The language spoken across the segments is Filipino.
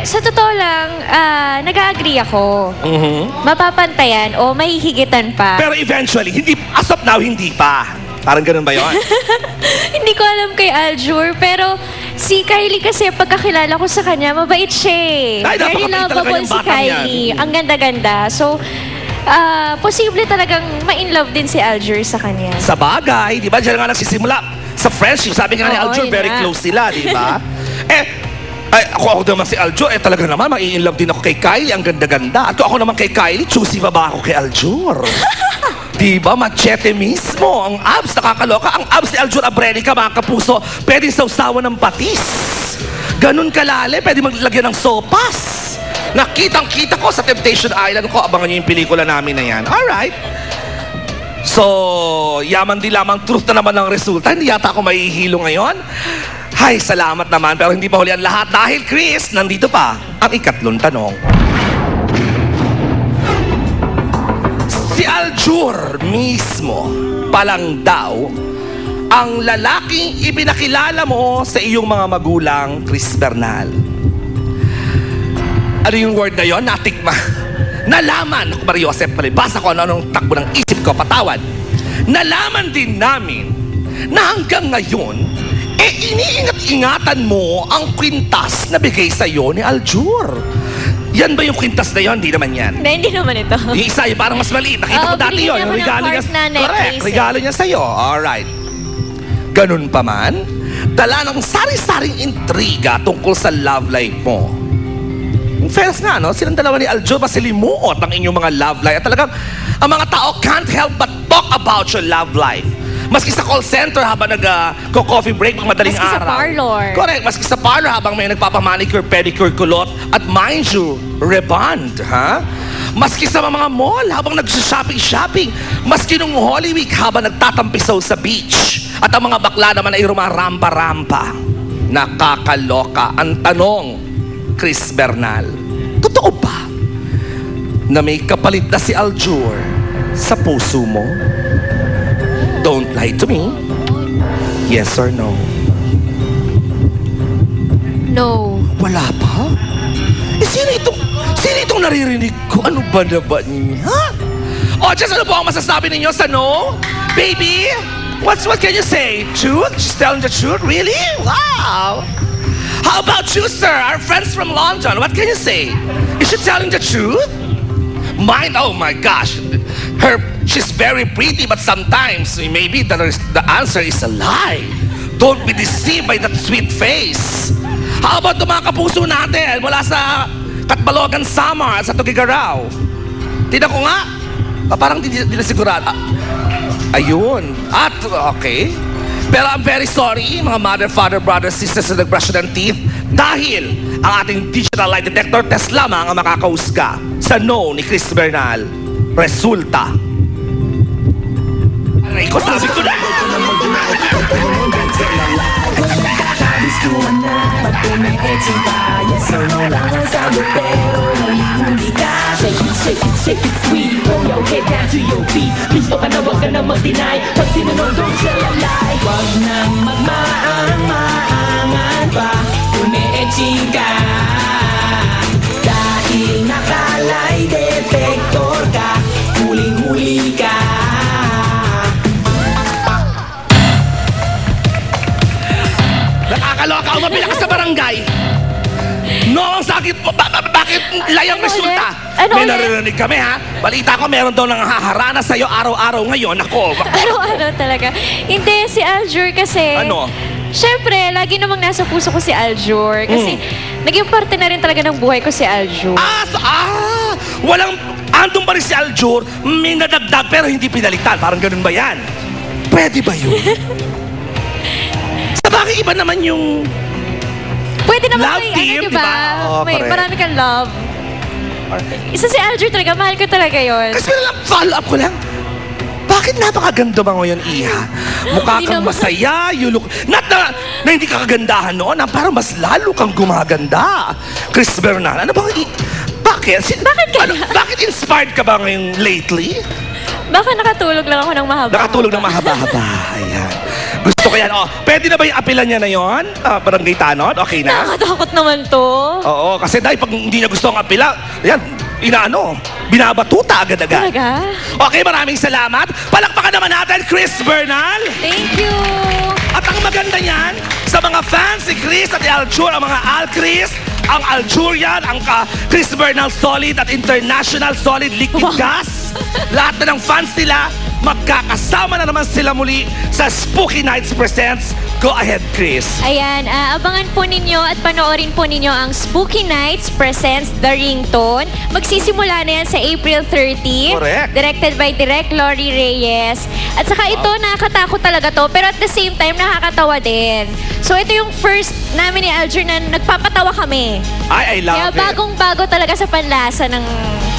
sa totoo lang, nag-agree ako. Mapapantayan o mahihigitan pa. Pero eventually, hindi, as of now, hindi pa. Parang ganun ba yun? Hindi ko alam kay Aljur, pero si Kylie kasi pagkakilala ko sa kanya, mabait siya eh. Ay, Very napakabait talaga lovable yung si batang Kylie. yan. Ang ganda-ganda. So, posible talagang ma-in-love din si Aljur sa kanya. Sa bagay, di ba? Diyan nga nagsisimula sa friendship. Sabi nga ni Oo, Aljur, yun very nga. close sila, di ba? Ako naman si Aljur, talaga naman, ma-in-love din ako kay Kylie. Ang ganda-ganda. At kung ako naman kay Kylie, choosy pa ba ako kay Aljur? Di ba? Machete mismo. Ang abs, nakakaloka. Ang abs ni Aljur Abrenica, mga kapuso, pwedeng sausawan ng patis. Ganun kalali, pwede maglagyan ng sopas. Nakitang-kita ko sa Temptation Island ko. Abangan nyo yung pelikula namin na yan. Alright. So, yaman di lamang truth na naman ang resulta. Hindi yata ako mahihilo ngayon. Hay, salamat naman. Pero hindi pa huli ang lahat. Dahil, Chris, nandito pa ang ikatlong tanong. Si Aljur mismo palang daw ang lalaking ipinakilala mo sa iyong mga magulang, Chris Bernal. Ano yung word na yon? Natikma. Nalaman, ako Mario Josep, palibasa ko anong takbo ng isip ko, patawad. Nalaman din namin na hanggang ngayon, iniingat-ingatan mo ang kwintas na bigay sa iyo ni Aljur. Yan ba yung kwintas na yon? Hindi naman yan. Hindi naman ito. Yung isa, yung parang mas maliit. Nakita ko dati yun. Yung regalo niya. Correct. Regalo niya sa'yo. Alright. Ganun pa man, dala ng sari-saring intriga tungkol sa love life mo. In fairness nga, no? Silang dalawa ni Aljur, masilimuot ang inyong mga love life. At talagang, ang mga tao can't help but talk about your love life. Maski sa call center habang nag-coffee break pang madaling Maski araw. sa parlor. Correct. Maski sa parlor habang may nagpapamanicure, pedicure, kulot. At mind you, rebond, ha? Maski sa mga mall habang nag-shopping. Maski nung Holy Week habang nagtatampisaw sa beach. At ang mga bakla naman ay rumarampa-rampa. Nakakaloka. Ang tanong, Chris Bernal, totoo ba na may kapalit na si Aljur sa puso mo? Don't lie to me. Yes or no? No. Wala pa? Sino itong naririnig ko? Ano ba na ba niya? Just ano po ang masasabi ninyo sa no? Baby, what can you say? Truth? She's telling the truth? Really? Wow! How about you, sir? Our friends from London, what can you say? Is she telling the truth? Mine? Oh my gosh. She's very pretty, but sometimes maybe the answer is a lie. Don't be deceived by that sweet face. How about the mga kapuso natin mula sa Katbalogan, Samar, sa Tugigaraw? Tignan ko nga. Parang di na sigurado. Ayun. At, okay. Pero I'm very sorry, mga mother, father, brothers, sisters na nag-brush ng teeth, dahil ang ating digital lie detector test lamang ang makakahusga sa no ni Chris Bernal. Resulta. Aray ko, sabi ko na! Shake it sweet, roll your head down to your feet. Gusto ka na, wag ka na mag-deny. Pag tinanong doon siya lalay. Wag na magmaang-maangan pa. Ume-etching ka. Dahil nakalay detector ka. Huling-huli ka. Nakakaloka, umapila ka sa barangay. No, ang sakit mo. Bakit layang resulta? May naririnig kami, ha? Balita ko, meron daw nang haharana sa'yo araw-araw ngayon. Ako. Araw-araw talaga. Hindi, si Aljur kasi... Ano? Siyempre, lagi namang nasa puso ko si Aljur. Kasi naging parte na rin talaga ng buhay ko si Aljur. Walang... Andun pa rin si Aljur, may nadagdag pero hindi pinalitan. Parang ganun ba yan? Pwede ba yun? Sa bagay, iba naman yung... Pwede naman love may, team, diba? diba? May correct. marami kang love. Isa si Aljur talaga, mahal ko talaga yun. Kasi lang, follow up ko lang. Bakit napakaganda ba ngayon, Iha? Mukha Hindi kang naman. masaya, you look... Not na hindi ka kagandahan noon, parang mas lalo kang gumaganda. Chris Bernal, ano bang... Bakit? Bakit kaya? Bakit inspired ka ba ngayon lately? Baka nakatulog lang ako ng mahaba. Nakatulog ng mahaba-haba. Ayan. Gusto ko yan. Oh, pwede na ba yung apilan niya na yon? Barangay Tanod? Okay na? Nakakatakot naman to. Oo, kasi dahil pag hindi niya gusto ang apila, yan, binabatuta agad-agad. Talaga? Okay, maraming salamat. Palakpakan naman natin, Chris Bernal. Thank you. At ang maganda niyan, sa mga fans si Chris at Aljur, ang mga Al-Chris, ang Aljurian, ang Chris Bernal Solid at International Solid Liquid Gas, lahat na ng fans nila, magkakasama na naman sila muli sa Spooky Nights Presents. Go ahead, Chris. Ayan, abangan po ninyo at panoorin po ninyo ang Spooky Nights Presents The Ringtone. Magsisimula na yan sa April 30. Correct. Directed by Direk Lori Reyes. At saka ito, nakakatakot talaga to, pero at the same time, nakakatawa din. So ito yung first namin ni Aljur na nagpapatawa kami. I love Kaya it. bagong-bago talaga sa panlasa ng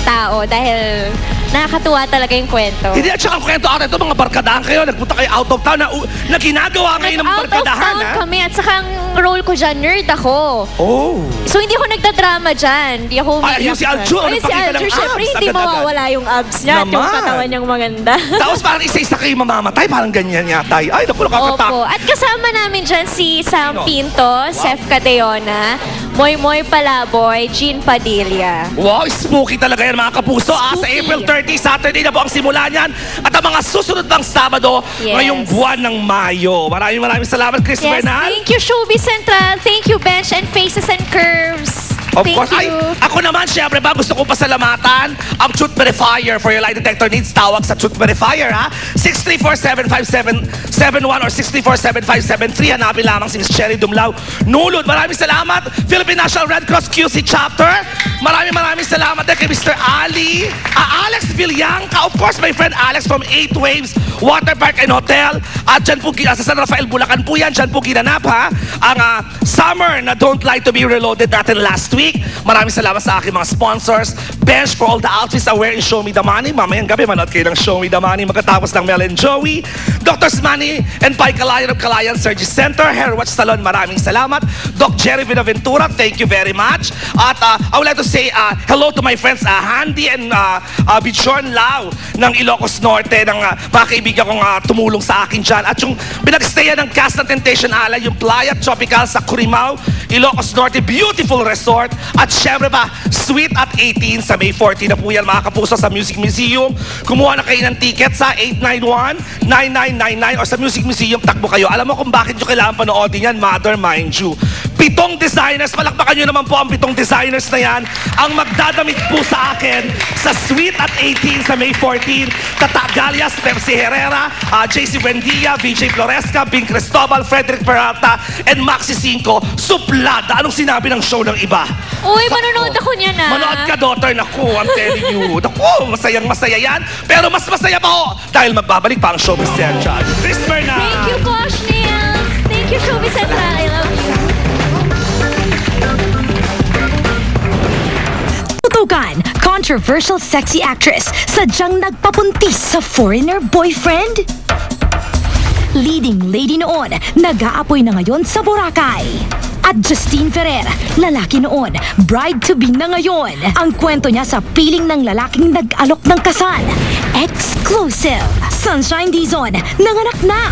tao dahil nakakatuwa talaga yung kwento. Hindi, at saka ang kwento ako ito, mga barkadahan kayo, nagpunta kayo out of town na ginagawa ngayon ng Out of barkadahan, town ha? kami at saka ang role ko dyan, nerd ako. Oh. So hindi ako nagdadrama dyan. Hindi ako Ay, yung si Aljur, Ay, si nagpakita ng Aljur, syempre abs, hindi agad-agad. mawawala yung abs niya at yung Naman. katawan niyang maganda. Tapos parang isa-isa kayo mamamatay, parang ganyan yata. Ay, naku, nakakatakot. Opo. At kasama namin dyan si Sam Sino? Pinto, Sef Cadeona, Moy Moy Palaboy, Jean Padilla. Wow, spooky talaga yan mga kapuso. Sa Spooky. April 30, Saturday na po ang simula niyan. At ang mga susunod ng Sabado, Yes. ngayong buwan ng Mayo. Maraming salamat, Chris Yes, Bernal. thank you Showbiz Central. Thank you Bench and Faces and Curves. Of Thank course. Ay, you. ako naman, syempre ba, gusto ko pasalamatan ang Truth Verifier for your lie detector needs. Tawag sa Truth Verifier, ha? 634-757-71 or 634-7573. Hanapin lamang si Miss Cherry Dumlao Nulod. Maraming salamat, Philippine National Red Cross QC Chapter. Maraming salamat din kay Mr. Ali. Alex Villangca, of course, my friend Alex from 8 Waves Water Park and Hotel. At dyan po, sa San Rafael, Bulacan po yan. Dyan po ginanap, ha? Ang summer na Don't Like to Be Reloaded natin last week. Maraming salamat sa aking mga sponsors. Bench for all the outfits I wear in Show Me the Money. Mamayang gabi, manood kayo ng Show Me the Money magkatapos ng Mel and Joey. Dr. Smani and Pai Calayan of Calayan Surgery Center. Hair Watch Salon, maraming salamat. Doc Jerry Vinaventura, thank you very much. At I would like to say hello to my friends Handy and Bichon Lau ng Ilocos Norte, ng mga kaibigan kong tumulong sa akin dyan. At yung pinagstayan ng cast ng Temptation Island, yung Playa Tropical sa Curimao, Ilocos Norte, beautiful resort. At syempre pa, Sweet at 18 sa May 14 na po yan mga kapuso sa Music Museum. Kumuha na kayo ng ticket sa 891-9999 or sa Music Museum, takbo kayo. Alam mo kung bakit nyo kailangan panoodin yan, Mother Mind You. 7 designers, palakpakan nyo naman po ang 7 designers na yan, ang magdadamit po sa akin sa Sweet at 18 sa May 14. Tata Galias, Pepsi Herrera, JC Buendia, VJ Floresca, Bing Cristobal, Frederick Peralta, and Maxi Cinco. Suplada! Anong sinabi ng show ng iba? Uy, manonood ako niyan Manood ka, daughter. Naku, I'm telling you. Naku, masayang-masaya yan. Pero mas masaya pa ako dahil magbabalik pa ang Showbiz Central. Chris Bernal. Thank you, Coach Nails. Thank you, Showbiz Central. I love you. Tutukan, controversial sexy actress sadyang nagpapuntis sa foreigner boyfriend? Leading lady noon, nag-aapoy na ngayon sa Boracay. At Justine Ferrer, lalaki noon, bride-to-be na ngayon. Ang kwento niya sa piling ng lalaking nag-alok ng kasal. Exclusive! Sunshine Dizon, nanganak na!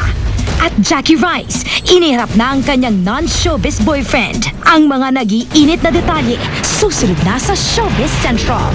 At Jackie Rice, iniharap na ang kanyang non-showbiz boyfriend. Ang mga nag-iinit na detalye, susunod na sa Showbiz Central.